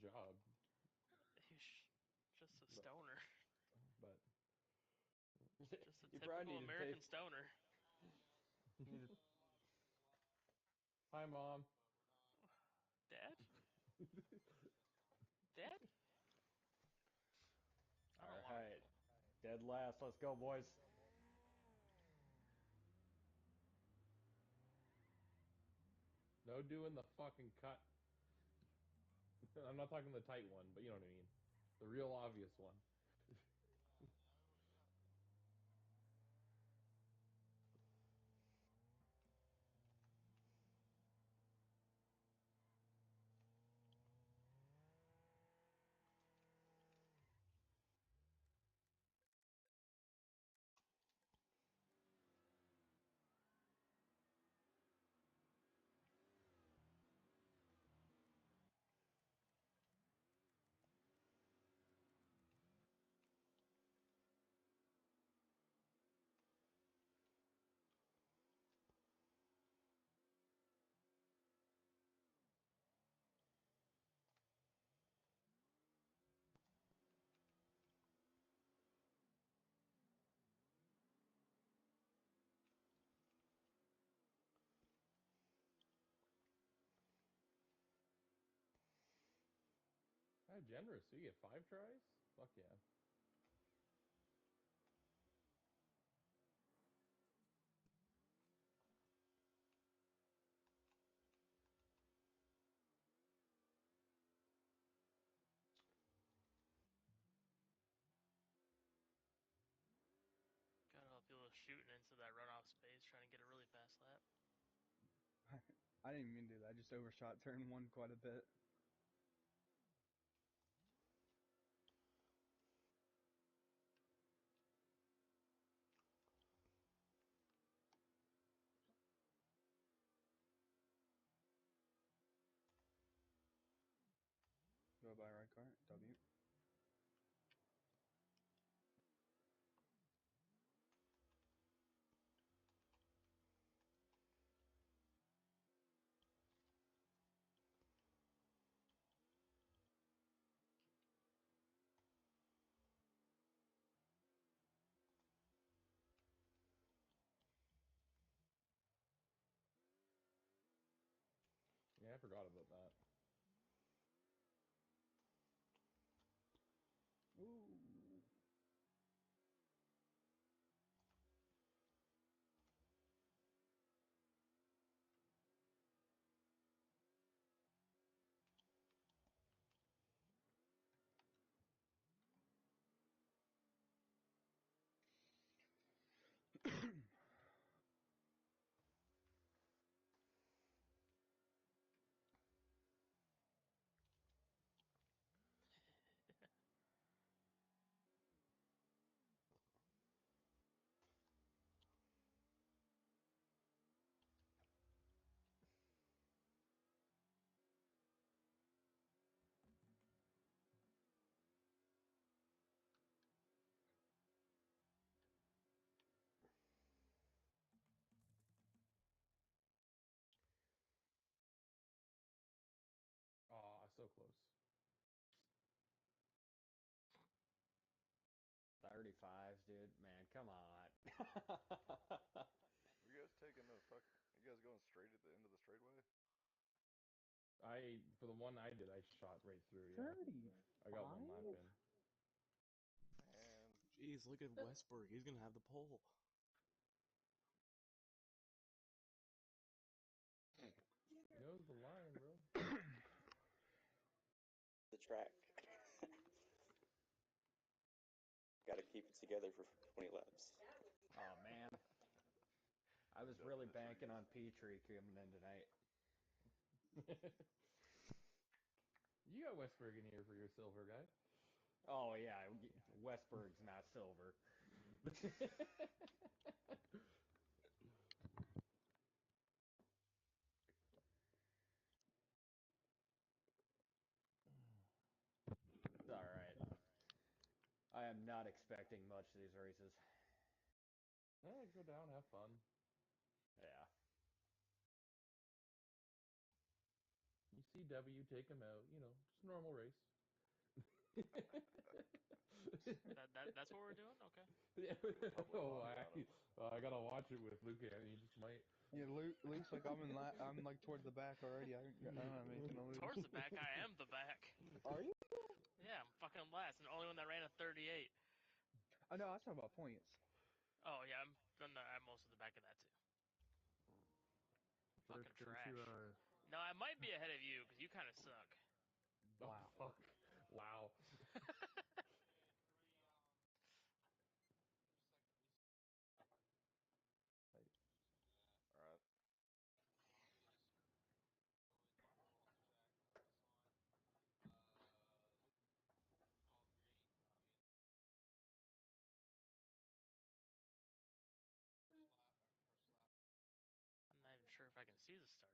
job. He's just a stoner. But Just a you probably typical need to take. American stoner. Need to, Hi, Mom. Dad? Dad? I don't want Alright. Dead last. Let's go, boys. No doing the fucking cut. I'm not talking the tight one, but you know what I mean. The real obvious one. How generous. So you get 5 tries? Fuck yeah. God, all people shooting into that runoff space trying to get a really fast lap. I didn't even do that. I just overshot turn 1 quite a bit. Go by right car. W. Yeah, I forgot about that. Ooh. Aw, so close. 35s, dude. Man, come on. Were you guys taking the fuck? You guys going straight at the end of the straightway? For the one I did, I shot right through, yeah. I got one lap 35? in. Man, Jeez, look at Westberg. He's gonna have the pole. He knows the line, bro. The track. Got to keep it together for 20 laps. Oh, man. I was up really in the banking trees. on Petrie coming in tonight. You got Westberg in here for your silver guy. Oh, yeah. Westberg's not silver. It's alright. I am not expecting much of these races. Yeah, go down, have fun. Yeah. You see W, take him out. You know, just normal race. That's what we're doing. Okay. Yeah. Republic Oh, Monty on him. I gotta watch it with Luke, and he just might. Yeah, Luke's like I'm like towards the back already. I don't have anything to lose. Towards the back, I am the back. Are you? Yeah, I'm fucking last, and the only one that ran a 38. I know. I was talking about points. Oh yeah, I'm most of the back of that too. Fucking trash. No, I might be ahead of you because you kind of suck. Oh, Wow. fuck. Wow. Alright. I'm not even sure if I can see the start.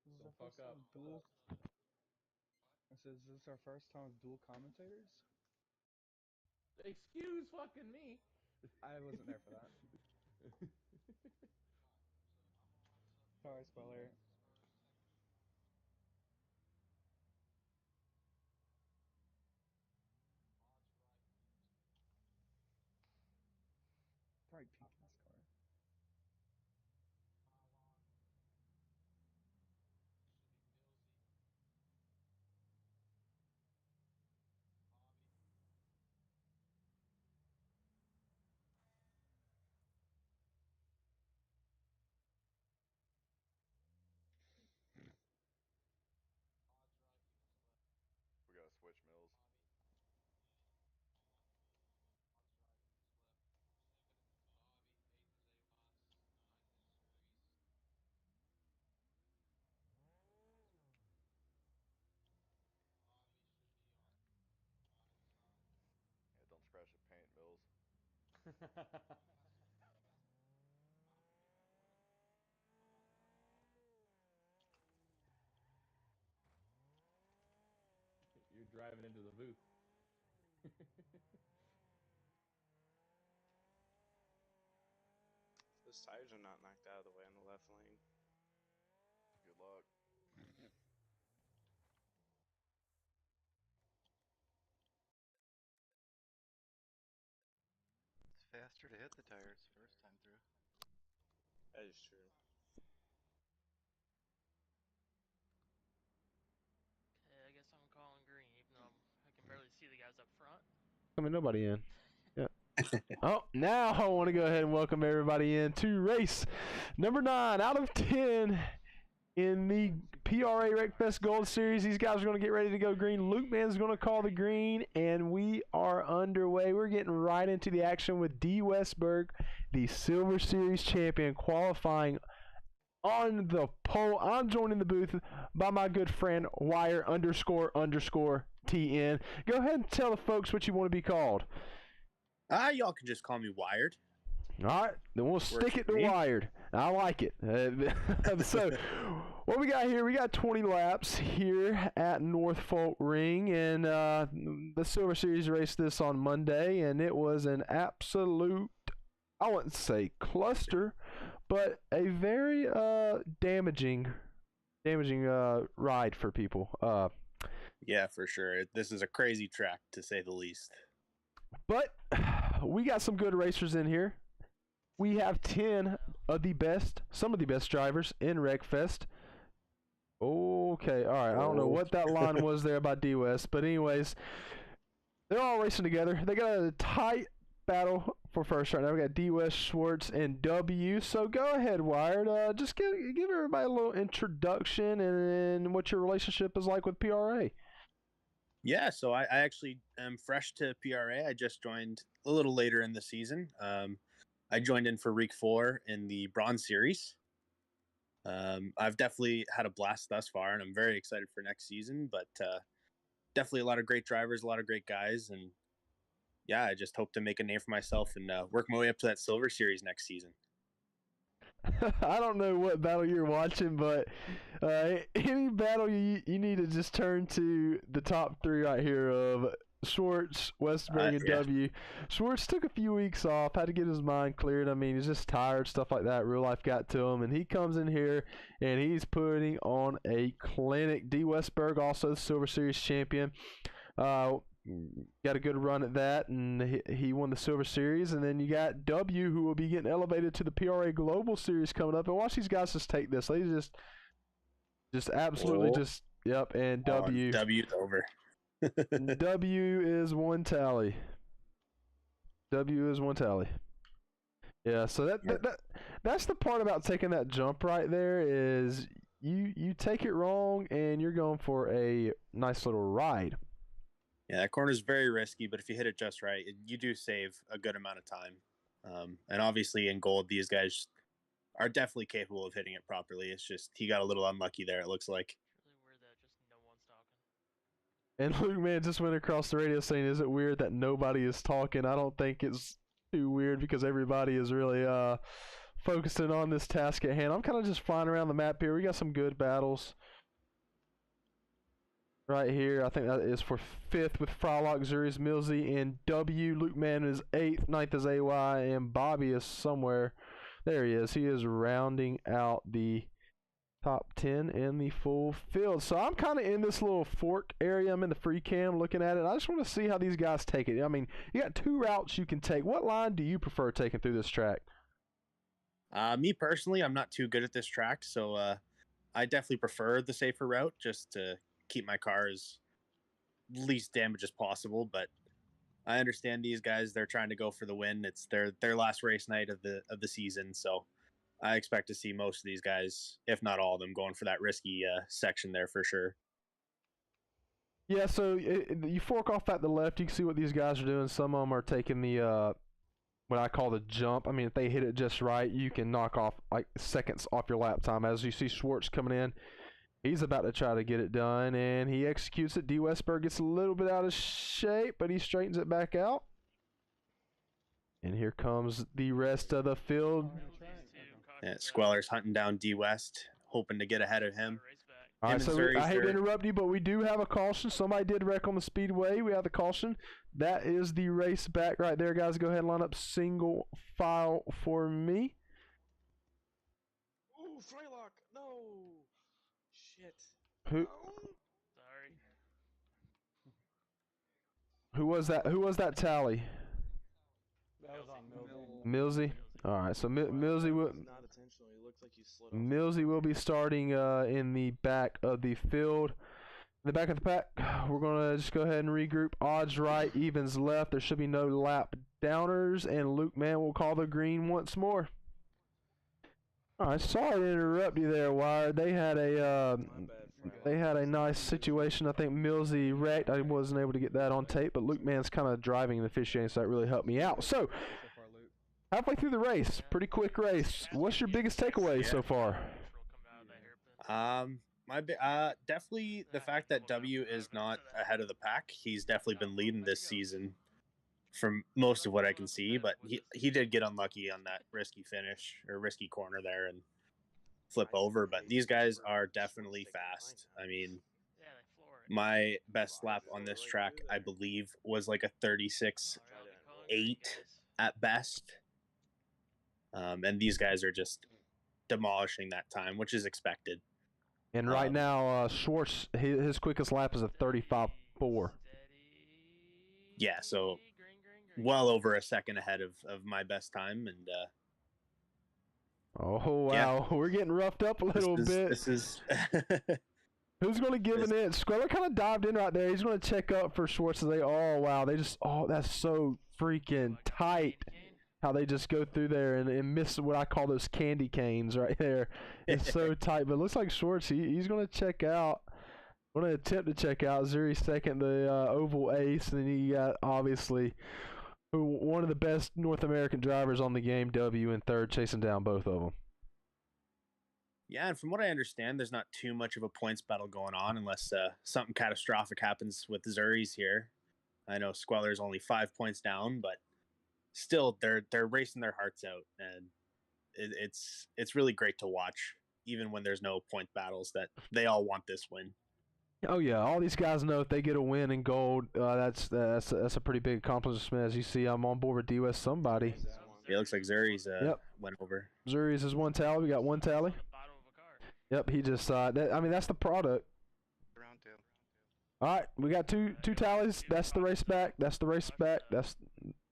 This is our Don't fuck first up. time dual. I said, is this our first time with dual commentators? Excuse fucking me. I wasn't there for that. Sorry, spoiler. Bright pink in this car. We gotta switch Mills. Yeah, don't scratch the paint, Mills. You're driving into the booth. Those tires are not knocked out of the way on the left lane. Good luck. It's faster to hit the tires first time through. That is true. Okay, I guess I'm calling green, even though I can barely see the guys up front. I mean, nobody in. Yeah. Oh, now I want to go ahead and welcome everybody in to race number 9 out of 10 in the PRA Wreckfest Gold Series. These guys are going to get ready to go green. Luke Man's going to call the green, and we are underway. We're getting right into the action with D. Westberg, the Silver Series champion, qualifying on the pole. I'm joined in the booth by my good friend Wire__TN. Go ahead and tell the folks what you want to be called. Y'all can just call me Wired. All right, then we'll stick it to Wired. I like it. So, what we got here, we got 20 laps here at Norfolk Ring, and the Silver Series raced this on Monday, and it was an absolute, I wouldn't say cluster, but a very damaging ride for people. Yeah, for sure. This is a crazy track, to say the least. But we got some good racers in here. We have 10 of the best, some of the best drivers in Wreckfest. Okay, all right. I don't know what that line was there about D-West, but anyways, they're all racing together. They got a tight battle for first right now. We got D-West, Schwartz, and W. So go ahead, Wired. Just give everybody a little introduction and what your relationship is like with PRA. Yeah, so I actually am fresh to PRA. I just joined a little later in the season. I joined in for Week 4 in the Bronze Series. I've definitely had a blast thus far, and I'm very excited for next season. But definitely a lot of great drivers, a lot of great guys, and yeah, I just hope to make a name for myself and work my way up to that Silver Series next season. I don't know what battle you're watching, but any battle you need to just turn to the top 3 right here of Schwartz, Westberg, and Yeah. W. Schwartz took a few weeks off, had to get his mind cleared. I mean, he's just tired, stuff like that. Real life got to him, and he comes in here and he's putting on a clinic. D. Westberg, also the Silver Series champion. Got a good run at that, and he won the Silver Series. And then you got W, who will be getting elevated to the PRA Global Series coming up. And watch these guys just take this. They just absolutely just yep. And W, W's over. W is one tally. W is one tally. Yeah, so that's the part about taking that jump right there is you take it wrong and you're going for a nice little ride. Yeah, that corner is very risky, but if you hit it just right, you do save a good amount of time. And obviously in gold, these guys are definitely capable of hitting it properly. It's just he got a little unlucky there, it looks like. Really weird that just no one's talking. And Luke Man just went across the radio saying, "Is it weird that nobody is talking?" I don't think it's too weird because everybody is really focusing on this task at hand. I'm kind of just flying around the map here. We got some good battles right here. I think that is for 5th with Frylock, Zuri's, Millsy, and W. Luke Man is 8th, 9th is AY, and Bobby is somewhere. There he is. He is rounding out the top 10 in the full field. So I'm kind of in this little fork area. I'm in the free cam looking at it. I just want to see how these guys take it. I mean, you got 2 routes you can take. What line do you prefer taking through this track? Me personally, I'm not too good at this track, so I definitely prefer the safer route just to keep my car as least damage as possible. But I understand these guys; they're trying to go for the win. It's their last race night of the season, so I expect to see most of these guys, if not all of them, going for that risky section there for sure. Yeah, so you fork off at the left. You can see what these guys are doing. Some of them are taking the what I call the jump. I mean, if they hit it just right, you can knock off like seconds off your lap time. As you see Schwartz coming in, he's about to try to get it done, and he executes it. D. Westberg gets a little bit out of shape, but he straightens it back out. And here comes the rest of the field. Yeah, Squeller's hunting down D. West, hoping to get ahead of him. All right, so I hate to interrupt you, but we do have a caution. Somebody did wreck on the speedway. We have the caution. That is the race back right there, guys. Go ahead and line up single file for me. Ooh, Frylock! No! Shit. Who? Sorry. Who was that? Who was that tally? That was on Millsy. Millsy. All right, so Millsy will. Not intentionally. It looks like you slid off. Millsy will be starting in the back of the field. In the back of the pack, we're going to just go ahead and regroup. Odds right, evens left. There should be no lap downers, and Luke Man will call the green once more. All right, sorry to interrupt you there, Wire. They had a nice situation. I think Millsy wrecked. I wasn't able to get that on tape, but Luke Man's kind of driving and officiating, so that really helped me out. So, halfway through the race, pretty quick race. What's your biggest takeaway so far? Definitely the fact that W is not ahead of the pack. He's definitely been leading this season from most of what I can see, but he did get unlucky on that risky finish or risky corner there and flip over. But these guys are definitely fast. I mean, my best lap on this track, I believe, was like a 36.8 at best. And these guys are just demolishing that time, which is expected. And right now, Schwartz, his quickest lap is a 35.4. Yeah, so well over a second ahead of my best time. And oh, wow. Yeah. We're getting roughed up a little bit. This is... Who's going to give an inch? Squeller kind of dived in right there. He's going to check up for Schwartz. They, oh, wow. That's so freaking tight. How they just go through there and miss what I call those candy canes right there. It's so tight. But it looks like Schwartz, he's going to check out. Going to attempt to check out. Zuri second, the oval ace. And then you got, obviously, one of the best North American drivers on the game, W, in third, chasing down both of them. Yeah, and from what I understand, there's not too much of a points battle going on unless something catastrophic happens with the Zuris here. I know Squeller's only 5 points down, but still, they're racing their hearts out, and it's really great to watch, even when there's no point battles, that they all want this win. Oh yeah, all these guys know if they get a win in gold, that's a pretty big accomplishment. As you see, I'm on board with D-West somebody. Yeah, it looks like Zuri's went over. Zuri's is one tally. We got one tally. Yep, he just I mean, that's the product. Round 2. All right, we got two tallies. That's the race back. That's the race back. That's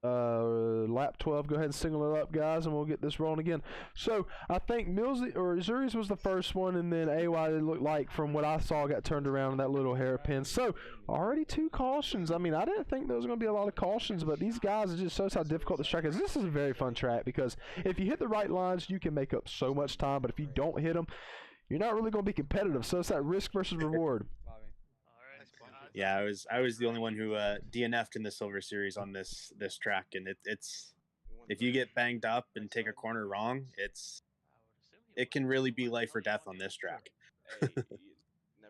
lap 12. Go ahead and single it up, guys, and we'll get this rolling again. So I think Zuri's was the first one, and then AY, it looked like, from what I saw, got turned around in that little hairpin. So already 2 cautions. I mean, I didn't think there was going to be a lot of cautions, but these guys, it just shows how difficult the track is. This is a very fun track because if you hit the right lines, you can make up so much time, but if you don't hit them, you're not really going to be competitive. So it's that risk versus reward. Yeah, I was the only one who DNF'd in the Silver Series on this track, and it's if you get banged up and take a corner wrong, it can really be life or death on this track.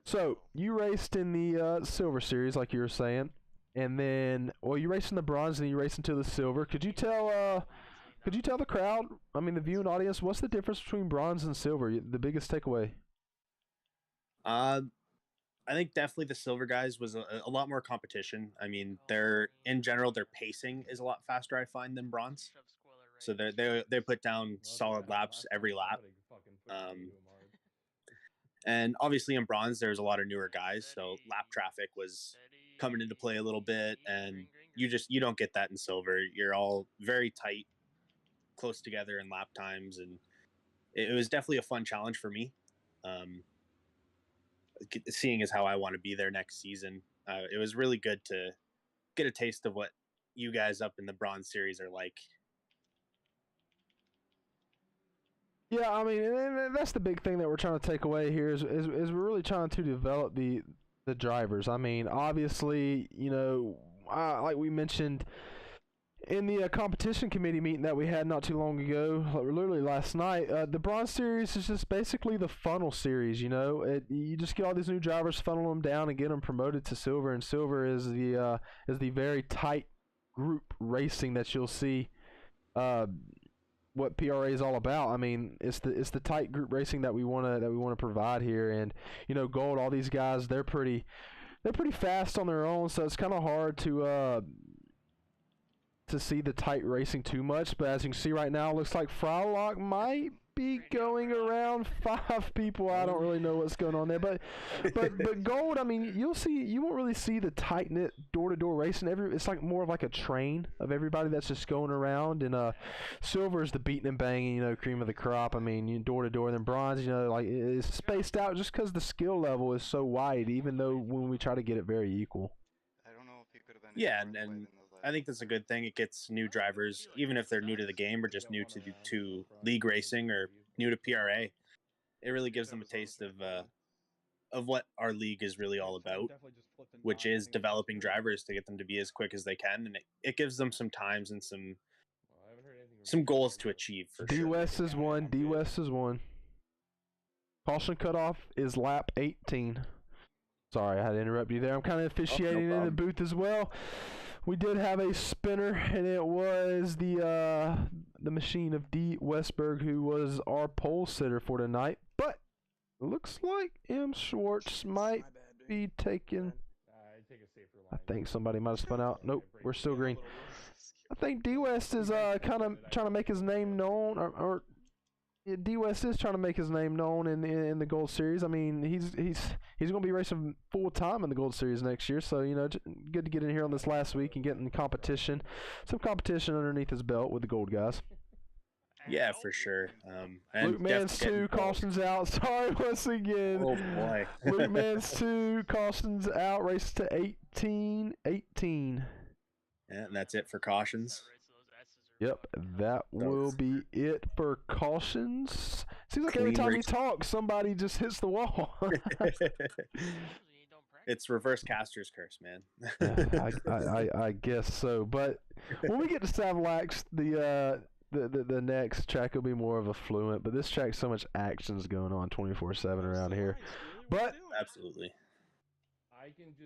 So you raced in the Silver Series, like you were saying, and then you raced in the Bronze, and you raced into the Silver. Could you tell the crowd, I mean the viewing audience, what's the difference between Bronze and Silver? The biggest takeaway. I think definitely the Silver guys was a lot more competition. I mean, in general their pacing is a lot faster, I find, than Bronze. So they put down solid laps every lap. And obviously in Bronze there's a lot of newer guys, so lap traffic was coming into play a little bit, and you don't get that in Silver. You're all very tight, close together in lap times, and it was definitely a fun challenge for me. Seeing as how I want to be there next season, it was really good to get a taste of what you guys up in the Bronze Series are like. Yeah, I mean, and that's the big thing that we're trying to take away here is we're really trying to develop the drivers. I mean, obviously, you know, like we mentioned in the competition committee meeting that we had not too long ago, literally last night, the Bronze Series is just basically the funnel series. You know, you just get all these new drivers, funnel them down, and get them promoted to Silver. And Silver is the very tight group racing that you'll see. What PRA is all about. I mean, it's the tight group racing that we wanna provide here. And you know, Gold, all these guys, they're pretty fast on their own, so it's kind of hard to see the tight racing too much. But as you can see right now, it looks like Frylock might be going around 5 people. I don't really know what's going on there, but Gold, I mean, you won't really see the tight knit door to door racing. It's like more of like a train of everybody that's just going around. And Silver is the beating and banging, you know, cream of the crop. I mean, door to door. And then Bronze, you know, like it's spaced out just because the skill level is so wide. Even though when we try to get it very equal. I don't know if he could have been. Yeah, and I think that's a good thing. It gets new drivers, even if they're new to the game or just new to league racing or new to PRA. It really gives them a taste of what our league is really all about, which is developing drivers to get them to be as quick as they can, and it gives them some times and some goals to achieve. For sure. D-West is one. D-West is one. Caution cutoff is lap 18. Sorry, I had to interrupt you there. I'm kind of officiating in the booth as well. We did have a spinner, and it was the machine of D. Westberg, who was our pole sitter for tonight. But it looks like M. Schwartz might be taking. I think somebody might have spun out. Nope, we're still green. I think D. West is kind of trying to make his name known, or D. West is trying to make his name known in the Gold Series. I mean, he's going to be racing full time in the Gold Series next year. So you know, good to get in here on this last week and get in competition, some competition underneath his belt with the Gold guys. Yeah, for sure. And Luke Mans 2, Caution's out. Sorry once again. Oh boy. Luke Mans 2, Caution's out. Race to 18. Yeah, and that's it for Cautions. Yep, that will be it for Cautions. Seems like every time we talk, somebody just hits the wall. It's reverse caster's curse, man. I guess so. But when we get to Savlax, the next track will be more of a fluent. But this track, so much action's going on 24/7 around here. But absolutely,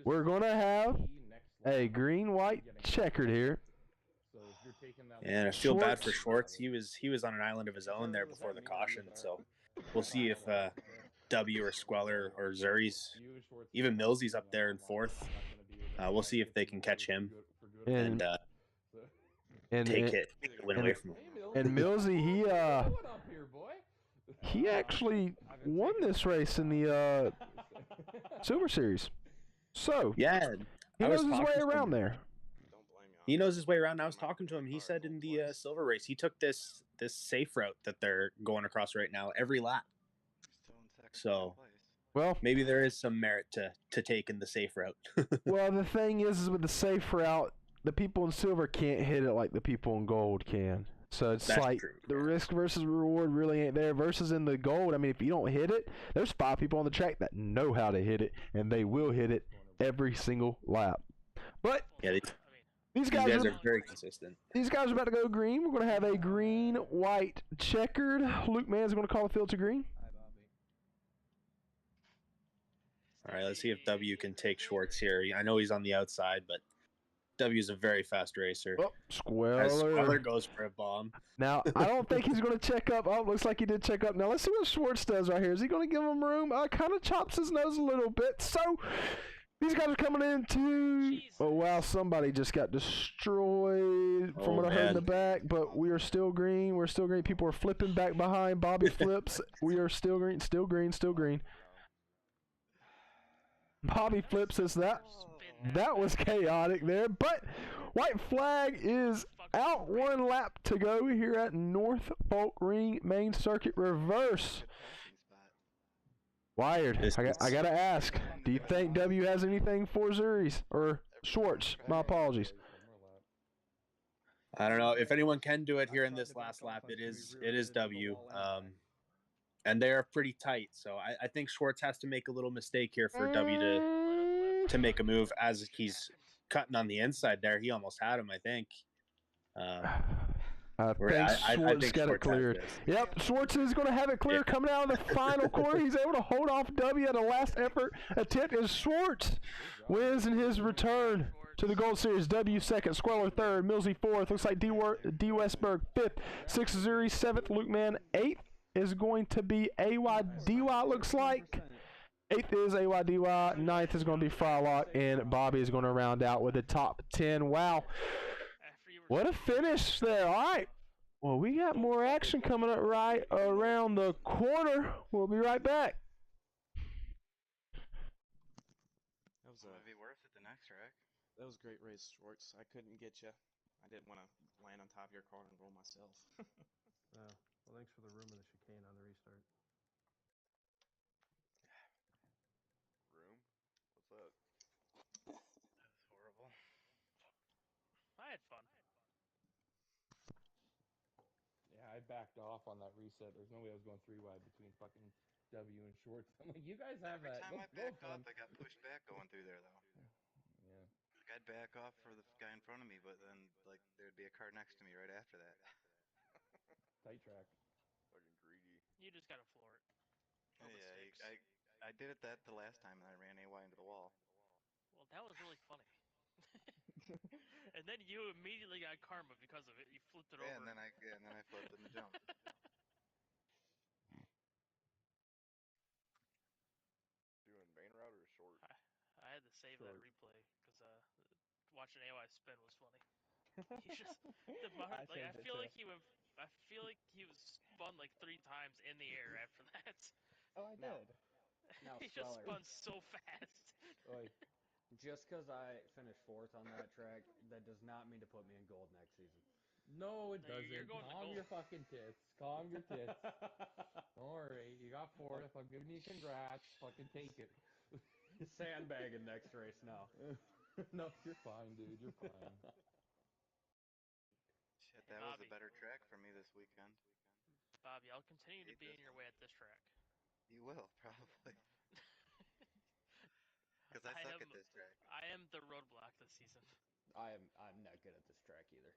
we're gonna have a green-white checkered here. And I feel bad for Schwartz. He was on an island of his own there before the caution, so we'll see if W or Squeller or Zuri's. Even Millsy's up there in fourth. We'll see if they can catch him and take it win away from him. And Millsy, he actually won this race in the Super Series. So yeah, he knows his way around there. He knows his way around. I was talking to him. He said in the silver race, he took this safe route that they're going across right now every lap. So, well, maybe there is some merit to taking the safe route. Well, the thing is with the safe route, the people in silver can't hit it like the people in gold can. So it's That's like true, the risk versus reward really ain't there. Versus in the gold, I mean, if you don't hit it, there's 5 people on the track that know how to hit it, and they will hit it every single lap. But yeah, these guys are very consistent. These guys are about to go green. We're going to have a green, white, checkered. Luke Mann's going to call the field to green. All right, let's see if W can take Schwartz here. I know he's on the outside, but W's a very fast racer. Oh, Squeller goes for a bomb. Now, I don't think he's going to check up. Oh, looks like he did check up. Now, let's see what Schwartz does right here. Is he going to give him room? Kind of chops his nose a little bit. So, these guys are coming into... Oh, wow, somebody just got destroyed from what I heard in the back. But we are still green. We're still green. People are flipping back behind. Bobby flips. We are still green, still green, still green. Bobby flips us. That was chaotic there. But white flag is out. 1 lap to go here at North Folk Ring Main Circuit Reverse. Wired, I gotta ask, do you think W has anything for Zuri's or Schwartz? My apologies. I don't know if anyone can do it here in this last lap. It is W, and they are pretty tight. So I think Schwartz has to make a little mistake here for W to make a move. As he's cutting on the inside there, he almost had him. I think. I think Schwartz got it cleared. Yep, Schwartz is going to have it clear coming out of the final corner. He's able to hold off W at a last effort attempt as Schwartz wins in his return to the Gold Series. W second, Squeller third, Millsy fourth. Looks like D. Westberg fifth, 6 Zuri seventh, Luke Mann eighth is going to be AYDY. Looks like 8th is AYDY, 9th is going to be Frylock, and Bobby is going to round out with the top 10. Wow. What a finish there. All right. Well, we got more action coming up right around the corner. We'll be right back. That was be worth it the next track. That was a great race, Schwartz. I couldn't get you. I didn't want to land on top of your car and roll myself. Well, thanks for the room of the chicane on the restart. Room? What's that? That was horrible. I had fun. Yeah, I backed off on that reset. There's no way I was going 3 wide between fucking W and Schwartz. I'm like, you guys have Every that. time I backed off, I got pushed back going through there, though. Yeah. Like, I'd back off for the guy in front of me, but then, like, there'd be a car next to me right after that. Tight track. Fucking greedy. You just gotta floor it. No mistakes. I did it the last time, and I ran AY into the wall. Well, that was really funny. And then you immediately got karma because of it. You flipped it over. And then I flipped in the jump. Doing main route or short? I had to save that replay because watching AY spin was funny. He just I feel like he was spun like 3 times in the air after that. Oh, I did. Now, he just spun so fast. Just because I finished 4th on that track, that does not mean to put me in gold next season. No, it doesn't. You're going Calm your fucking tits. Calm your tits. Don't worry. You got 4th. I'm giving you congrats. Fucking take it. Sandbagging next race now. No, you're fine, dude. You're fine. Shit, that was a better track for me this weekend. Bobby, I'll continue to be in your way at this track. You will, probably. Because I suck at this track. I am the roadblock this season. I'm not good at this track either.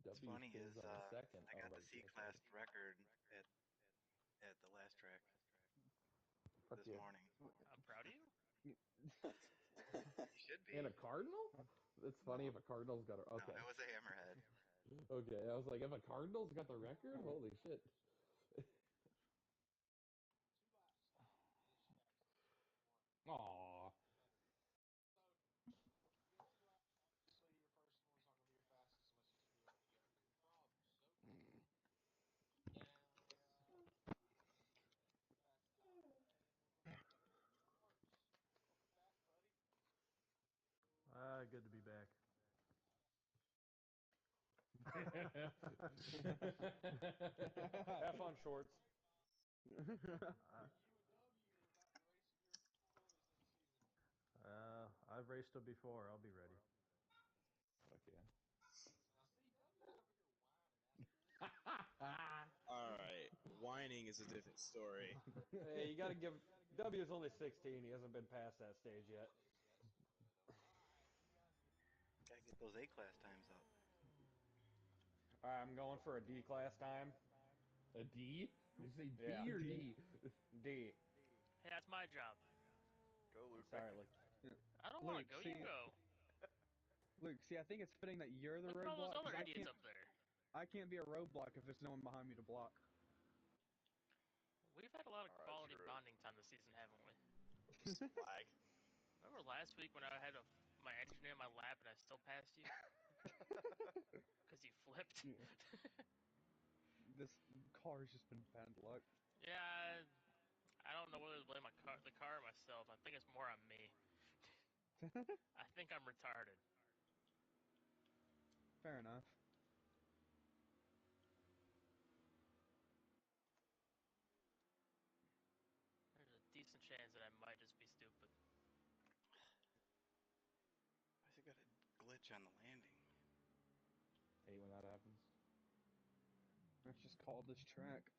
What's funny is I got the C-class record at the last track this morning. I'm proud of you. You should be. And a Cardinal? It's funny if a Cardinal's got a... Okay. No, it was a Hammerhead. Okay, I was like, if a Cardinal's got the record? Holy shit. Have fun, Shorts. I've raced them before. I'll be ready. Okay. Alright, whining is a different story. Hey, you gotta give... W is only 16. He hasn't been past that stage yet. Gotta get those A-class times up. Alright, I'm going for a D-class time. A D? Did you say B Yeah. or D? D. Hey, that's my job. Go, Luke. Sorry, Luke. I don't want to Luke, go. see, You go. Luke, see, I think it's fitting that you're the Look at all those roadblock. other 'Cause idiots up there. I can't be a roadblock if there's no one behind me to block. We've had a lot of Alright, quality screw it. bonding time this season, haven't we? Flag. Remember last week when I had my engine in my lap and I still passed you? Because you flipped? This car's just been bad luck. Yeah, I don't know whether to blame the car or myself. I think it's more on me. I think I'm retarded. Fair enough. There's a decent chance that I might just be stupid. Why's it got a glitch on the landing? Hate when that happens. Let's just call this track.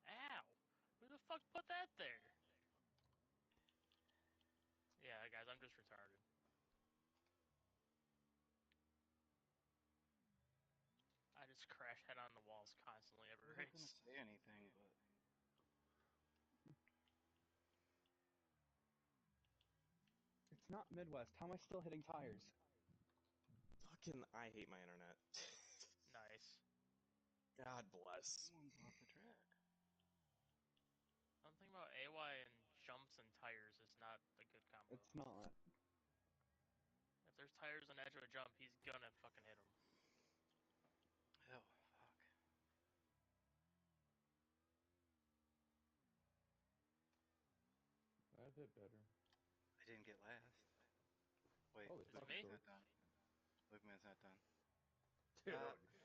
Ow! Who the fuck put that there? Yeah, guys, I'm just retarded. I just crash head on the walls constantly every I wasn't race. gonna say anything, but It's not Midwest. How am I still hitting tires? Fucking, I hate my internet. Nice. God bless. someone's off the track. Something about AY and jumps and tires is not a good combo. It's not. If there's tires on the edge of a jump, he's gonna fucking hit him. Oh, fuck. That hit better. I didn't get last. Wait, Holy Is fuck, it me? Lukeman's Shorts. not done. Lukeman's not done. Dude.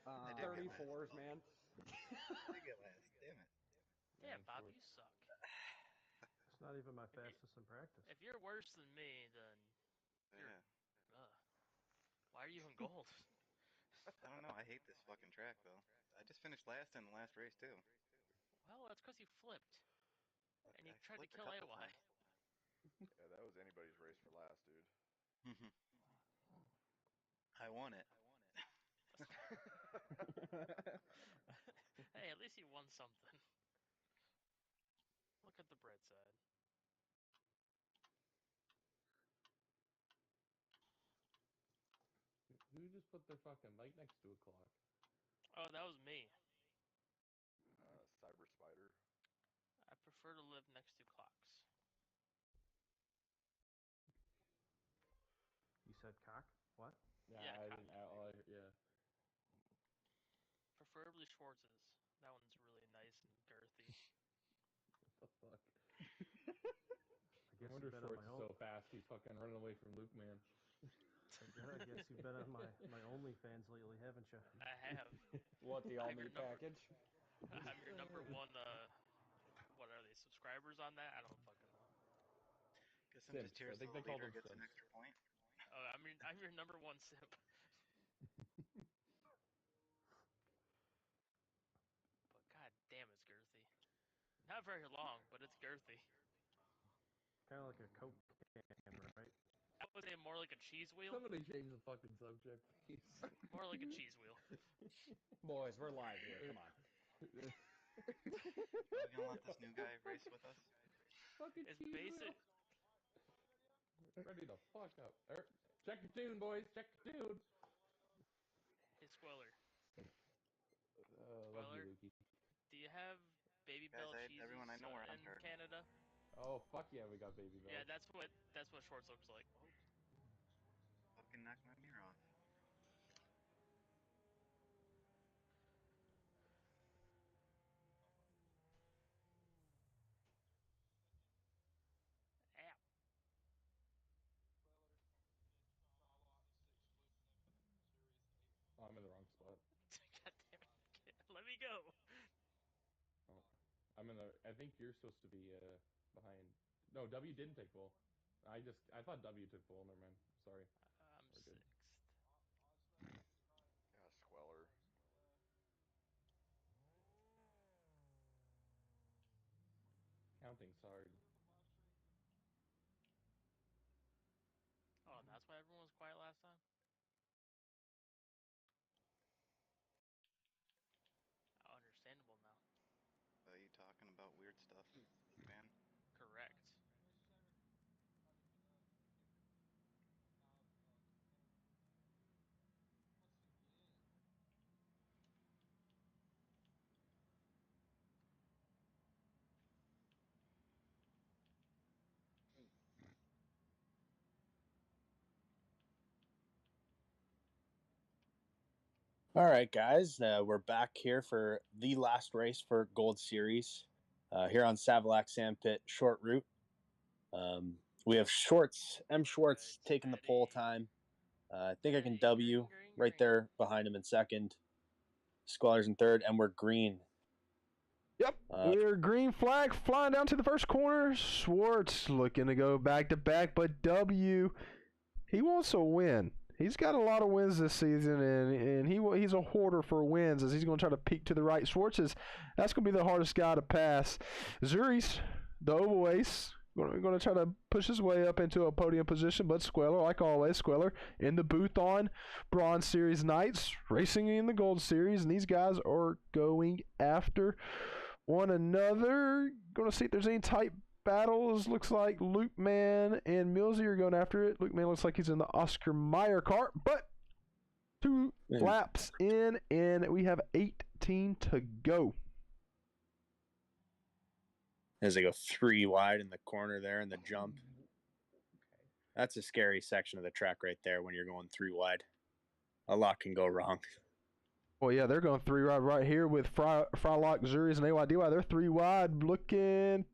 I did get last. 34s, man. I did get last. Damn it. Damn, Dang, Bob, Shorts. you suck. It's not even my fastest in practice. If you're worse than me, then you're. Yeah. Why are you in gold? I don't know. I hate this fucking track, though. I just finished last in the last race, too. Well, that's because you flipped. And you I tried to flipped a kill couple AY. times. Yeah, that was anybody's race for last, dude. I won it. Hey, at least he won something. Look at the bright side. Who just put their fucking light next to a clock? Oh, that was me. Cyber Spider. I prefer to live next to clocks. You said cock? What? Yeah, Yeah, I cock. didn't. Yeah. Preferably Schwartz's. That one's really nice and girthy. What the fuck? I No guess wonder you've been on Shorts my is so fast. He's fucking running away from Luke, man. I guess you've been on my OnlyFans lately, haven't you? I have. What, the I'm your all-new package? I'm your number one. What are they? Subscribers on that? I don't fucking know. Guess I'm just Simps. here I so think the they call leader them gets an simps. extra point. Oh, I'm your number one simp. But god damn, it's girthy. Not very long, but it's girthy. Kind of like a Coke can, right? I would say more like a cheese wheel. Somebody change the fucking subject, please. More like a cheese wheel. Boys, we're live here. Come on. Are we gonna let this new guy race with us? Fucking It's cheese basic. wheel. Ready to fuck up. Check your tune, boys. Check your tune. Hey, Squeller. Love you, Squeller, Lukey. do you have Baby Guys, Bell cheeses everyone I know are on in target. Canada? Oh fuck yeah, we got Baby Bell. Yeah, that's what Schwartz looks like. Fucking knocked my mirror off. I think you're supposed to be behind. No, W didn't take pole. I thought W took pole. Never mind. Sorry. I'm sixth. Yeah, Squeller. Counting's hard. Oh, and that's why everyone was quiet last time? Oh, understandable now. Are you talking about weird stuff, man? Correct. All right, guys, we're back here for the last race for Gold Series here on Savalac Sandpit Short Route. We have M. Schwartz taking the pole time. I think I can W right there behind him in second. Squaller's in third, and we're green. Yep, we're green flag flying down to the first corner. Schwartz looking to go back to back, but W, he wants a win. He's got a lot of wins this season, and he's a hoarder for wins as he's going to try to peek to the right. That's going to be the hardest guy to pass. Zuri's the oval ace. We're going to try to push his way up into a podium position, but Squeller, like always, Squeller in the booth on Bronze Series nights, racing in the Gold Series, and these guys are going after one another. Going to see if there's any tight battles. Looks like Luke Man and Millsy are going after it. Luke Man looks like he's in the Oscar Mayer cart, but 2 laps in, and we have 18 to go. As they go 3 wide in the corner there in the jump. That's a scary section of the track right there when you're going 3 wide. A lot can go wrong. Well, yeah, they're going 3 wide right here with Frylock, Zuri's, and AYDY. They're 3 wide looking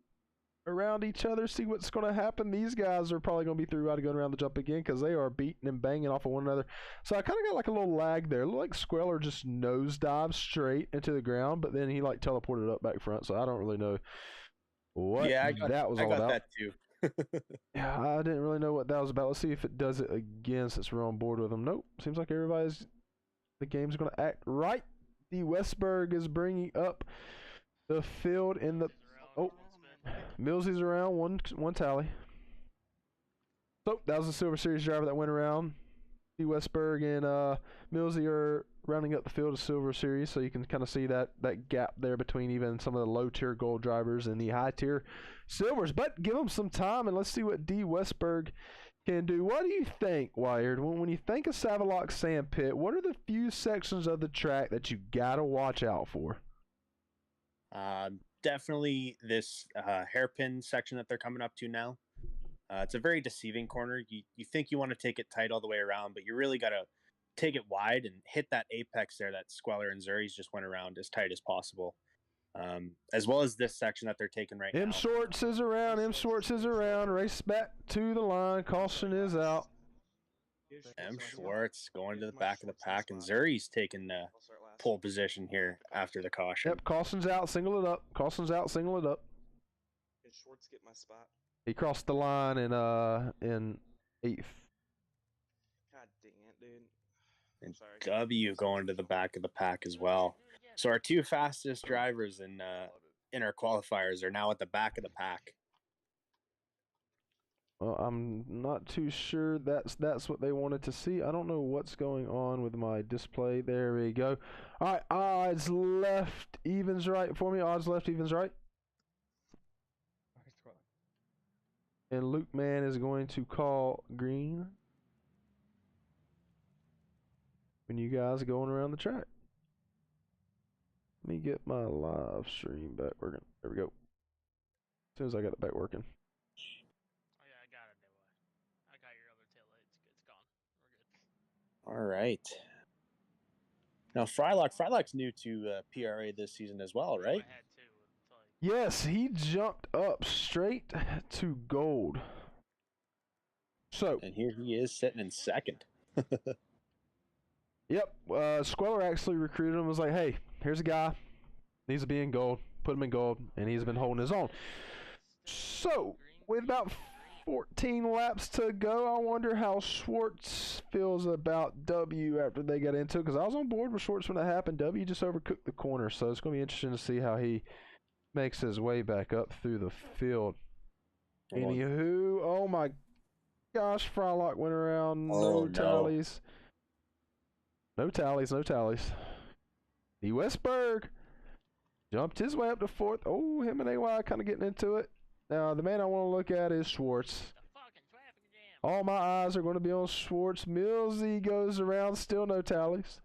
around each other, see what's going to happen. These guys are probably going to be 3 wide going around the jump again because they are beating and banging off of one another. So I kind of got like a little lag there. It looked like Squeller just nosedive straight into the ground, but then he like teleported up back front, so I don't really know what that was all about. I got that too. Yeah, I didn't really know what that was about. Let's see if it does it again since we're on board with them. Nope. Seems like the game's going to act right. D. Westberg is bringing up the field in the... Oh, Millsy's around, one tally. So, that was the Silver Series driver that went around. D. Westberg and Millsy are rounding up the field of Silver Series, so you can kind of see that gap there between even some of the low-tier gold drivers and the high-tier silvers. But give them some time, and let's see what D. Westberg can do. What do you think, Wired? When you think of Savalock Sandpit, what are the few sections of the track that you got to watch out for? Definitely this hairpin section that they're coming up to now. It's a very deceiving corner. You think you want to take it tight all the way around, but you really got to take it wide and hit that apex there that Squeller and Zuri's just went around as tight as possible. As well as this section that they're taking right now. M. Schwartz is around. Race back to the line. Caution is out. M. Schwartz going to the back of the pack, and Zuri's taking the pole position here after the caution. Yep, caution's out. Single it up. Can Schwartz get my spot? He crossed the line in 8th. God dang it, dude. And W going to the back of the pack as well. So our 2 fastest drivers in our qualifiers are now at the back of the pack. Well, I'm not too sure that's what they wanted to see. I don't know what's going on with my display. There we go. All right, odds left, evens right for me. Odds left, evens right. And Luke Man is going to call green when you guys are going around the track. Let me get my live stream back working. There we go. As soon as I got it back working. Oh yeah, I got it. I got your other tail light. It's gone. We're good. All right. Now Frylock's new to PRA this season as well, right? I had to. Yes, he jumped up straight to gold. So, and here he is sitting in second. Yep, Squeller actually recruited him. Was like, hey, here's a guy, needs to be in gold. put him in gold, and he's been holding his own. So, with about 14 laps to go, I wonder how Schwartz feels about W after they got into it, because I was on board with Schwartz when it happened. W just overcooked the corner, so it's going to be interesting to see how he makes his way back up through the field. Anywho, oh my gosh, Frylock went around, no tallies. No tallies, no tallies. D. Westberg jumped his way up to 4th. Oh, him and AY kind of getting into it. Now, the man I want to look at is Schwartz. All my eyes are going to be on Schwartz. Millsy goes around, still no tallies.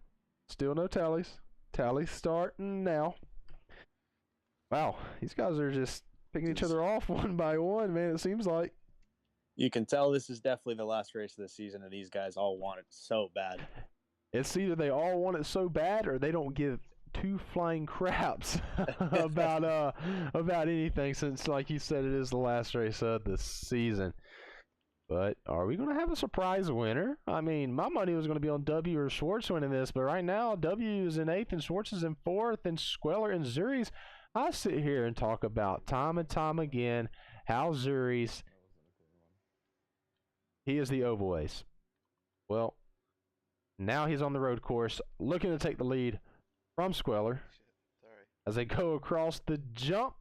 Still no tallies. Tallies starting now. Wow, these guys are just picking each other off one by one, man, it seems like. You can tell this is definitely the last race of the season, and these guys all want it so bad. It's either they all want it so bad or they don't give two flying craps about anything, since, like you said, it is the last race of the season. But are we going to have a surprise winner? I mean, my money was going to be on W or Schwartz winning this, but right now W is in 8th and Schwartz is in 4th, and Squeller and Zuri's. I sit here and talk about time and time again how Zuri's, he is the oval ace. Well, now he's on the road course, looking to take the lead from Squeller as they go across the jump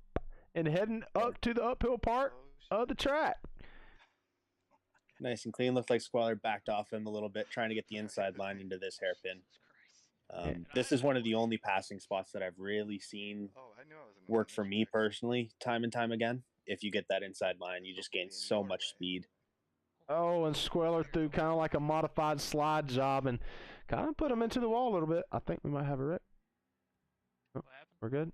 and heading up to the uphill part of the track. Nice and clean. Looked like Squeller backed off him a little bit, trying to get the inside line into this hairpin. This is one of the only passing spots that I've really seen work for me personally, time and time again. If you get that inside line, you just gain so much speed. Oh, and Squeller threw kind of like a modified slide job and kind of put him into the wall a little bit. I think we might have a wreck. Oh, we're good.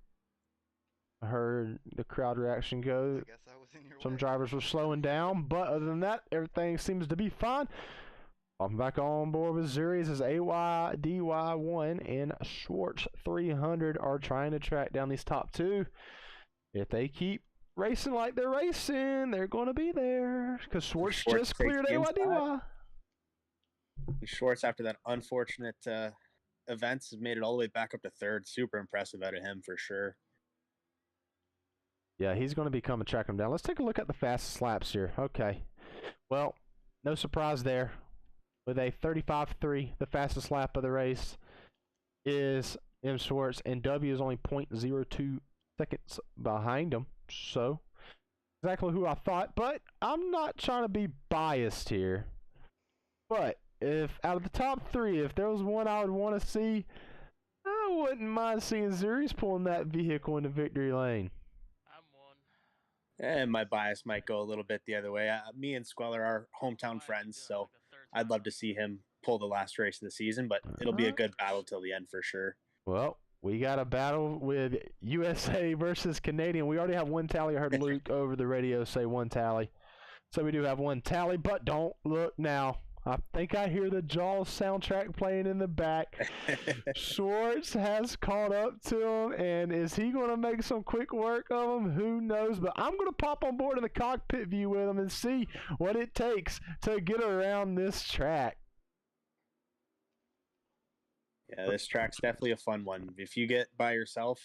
I heard the crowd reaction go. Some drivers were slowing down, but other than that, everything seems to be fine. I'm back on board with Zuri's as AY, DY1, and Schwartz 300 are trying to track down these top two. If they keep racing like they're racing, they're going to be there, because Schwartz just cleared AY, DY. Schwartz, after that unfortunate events, has made it all the way back up to 3rd. Super impressive out of him for sure. Yeah, he's going to be coming track him down. Let's take a look at the fastest laps here. Okay. Well, no surprise there. With a 35.3, the fastest lap of the race is M. Schwartz, and W is only 0.02 seconds behind him. So, exactly who I thought, but I'm not trying to be biased here. But if out of the top 3, if there was one I would want to see, I wouldn't mind seeing Zuri's pulling that vehicle into victory lane. And my bias might go a little bit the other way. Me and Squeller are hometown friends, so I'd love to see him pull the last race of the season, but it'll be a good battle till the end for sure. Well, we got a battle with USA versus Canadian. We already have one tally. I heard Luke over the radio say one tally. So we do have one tally, but don't look now. I think I hear the Jaws soundtrack playing in the back. Schwartz has caught up to him, and is he going to make some quick work of him? Who knows? But I'm going to pop on board in the cockpit view with him and see what it takes to get around this track. Yeah, this track's definitely a fun one. If you get by yourself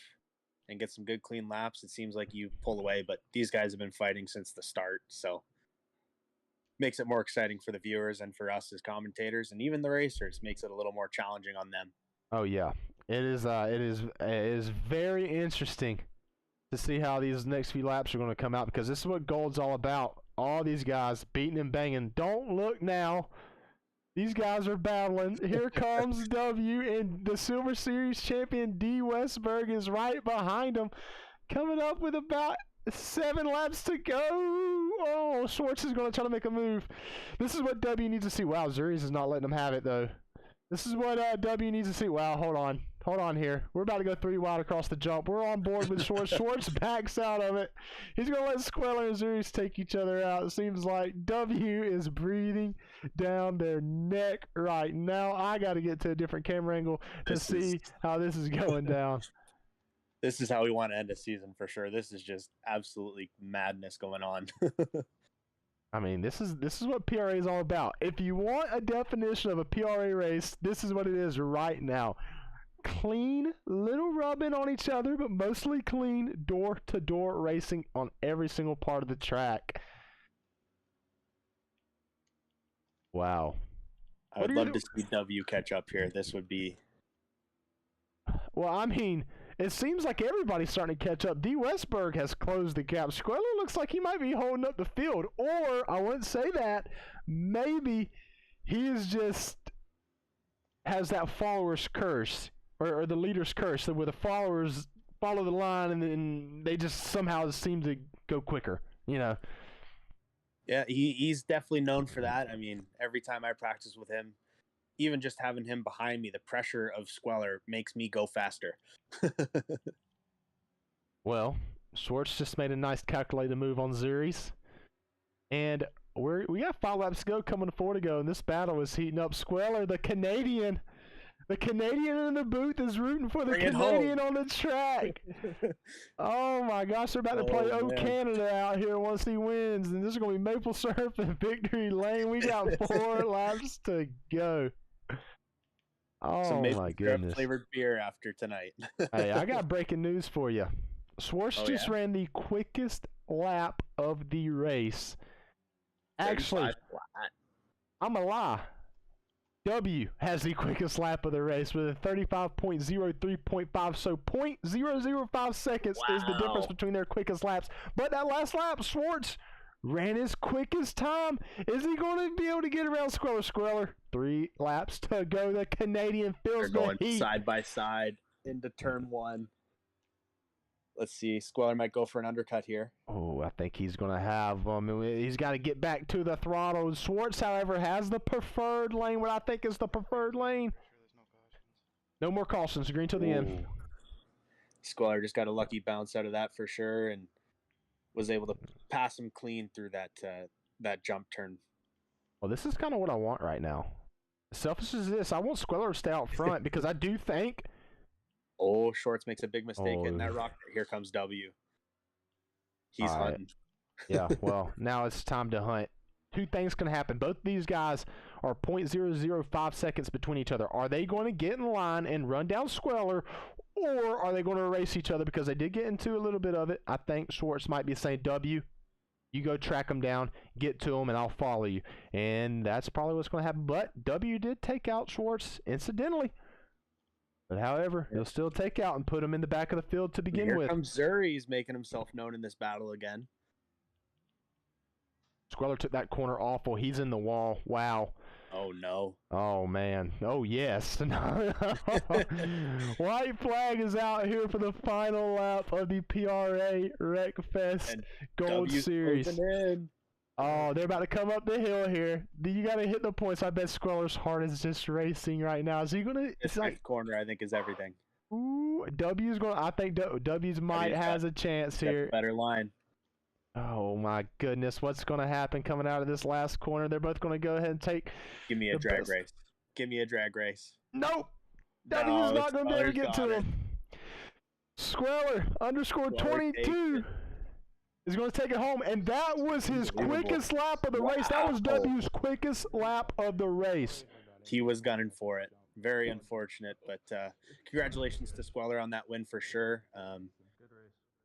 and get some good clean laps, it seems like you pull away, but these guys have been fighting since the start, so makes it more exciting for the viewers and for us as commentators, and even the racers. Makes it a little more challenging on them. Oh yeah, it is very interesting to see how these next few laps are going to come out, because this is what Gold's all about. All these guys beating and banging. Don't look now. These guys are battling. Here comes W, and the Silver Series champion D. Westberg is right behind him, coming up with about 7 laps to go. Oh, Schwartz is going to try to make a move. This is what W needs to see. Wow, Zuri's is not letting him have it, though. This is what W needs to see. Wow, hold on. Hold on here. We're about to go 3 wide across the jump. We're on board with Schwartz. Schwartz backs out of it. He's going to let Squeller and Zuri's take each other out. It seems like W is breathing down their neck right now. I got to get to a different camera angle to see how this is going down. This is how we want to end a season for sure. This is just absolutely madness going on. I mean, this is what PRA is all about. If you want a definition of a PRA race, this is what it is right now. clean, little rubbing on each other, but mostly clean door-to-door racing on every single part of the track. Wow. I would love to see W catch up here. This would be... Well, I mean, it seems like everybody's starting to catch up. D. Westberg has closed the gap. Squeller looks like he might be holding up the field. Or, I wouldn't say that, maybe he is just has that follower's curse, or the leader's curse, where the followers follow the line and then they just somehow seem to go quicker, you know. Yeah, he's definitely known for that. I mean, every time I practice with him, even just having him behind me, the pressure of Squeller makes me go faster. Well, Schwartz just made a nice calculated move on Zuri's. And we got 5 laps to go, coming to 4 to go, and this battle is heating up. Squeller, the Canadian in the booth is rooting for the Canadian on the track. Oh my gosh, they're about to play Canada out here once he wins, and this is going to be maple syrup and victory lane. We got 4 laps to go. Oh my goodness. Flavored beer after tonight. Hey, I got breaking news for you. Schwartz just ran the quickest lap of the race. Actually, I'm a lie. W has the quickest lap of the race with a 35.03.5, so 0.005 seconds is the difference between their quickest laps. But that last lap, Schwartz ran his quickest time. Is he going to be able to get around Squeller? 3 laps to go. The Canadian feels the heat. They're going side by side into turn 1. Let's see. Squeller might go for an undercut here. Oh, I think he's going to have he's got to get back to the throttle. Schwartz, however, has the preferred lane, what I think is the preferred lane. No more cautions. Green till the end. Squeller just got a lucky bounce out of that for sure, and was able to pass him clean through that jump turn. Well, this is kind of what I want right now. As selfish as this, I want Squeller to stay out front because I do think... Oh, Schwartz makes a big mistake hitting that rock. Here comes W. He's hunting. Yeah, well, now it's time to hunt. 2 things can happen. Both of these guys are 0.005 seconds between each other. Are they going to get in line and run down Squeller, or are they going to erase each other? Because they did get into a little bit of it. I think Schwartz might be saying, W, you go track them down, get to them, and I'll follow you. And that's probably what's going to happen. But W did take out Schwartz incidentally. But however, he'll still take out and put him in the back of the field to begin with. Here comes Zuri's making himself known in this battle again. Squeller took that corner awful. He's in the wall. Wow. Oh, no. Oh, man. Oh, yes. White flag is out here for the final lap of the PRA Wreckfest Gold Series. Oh, they're about to come up the hill here. You got to hit the points. I bet Squeller's heart is just racing right now. Is he going to... This like corner, I think, is everything. Ooh, W's going to... I think W's might has a chance here. Better line. Oh, my goodness. What's going to happen coming out of this last corner? They're both going to go ahead and take... Give me a drag race. Give me a drag race. Nope. W's not going to be able to get to him. Squeller _22 is going to take it home, and that was his quickest lap of the race. That was W's quickest lap of the race. He was gunning for it. Very unfortunate, but congratulations to Squeller on that win for sure.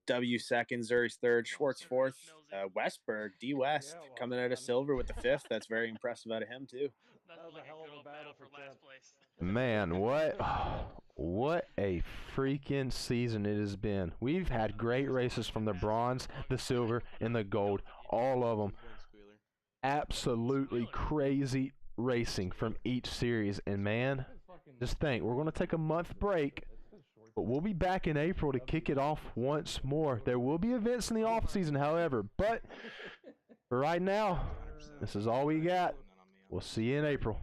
W second, Zuri's third, Schwartz fourth, Westberg, D West coming out of silver with the 5th. That's very impressive out of him too. That was like a good old battle for last place. Man, what a freaking season it has been. We've had great races from the bronze, the silver, and the gold. All of them. Absolutely crazy racing from each series. And man, just think, we're going to take a month break, but we'll be back in April to kick it off once more. There will be events in the off season, however, but for right now, this is all we got. We'll see you in April.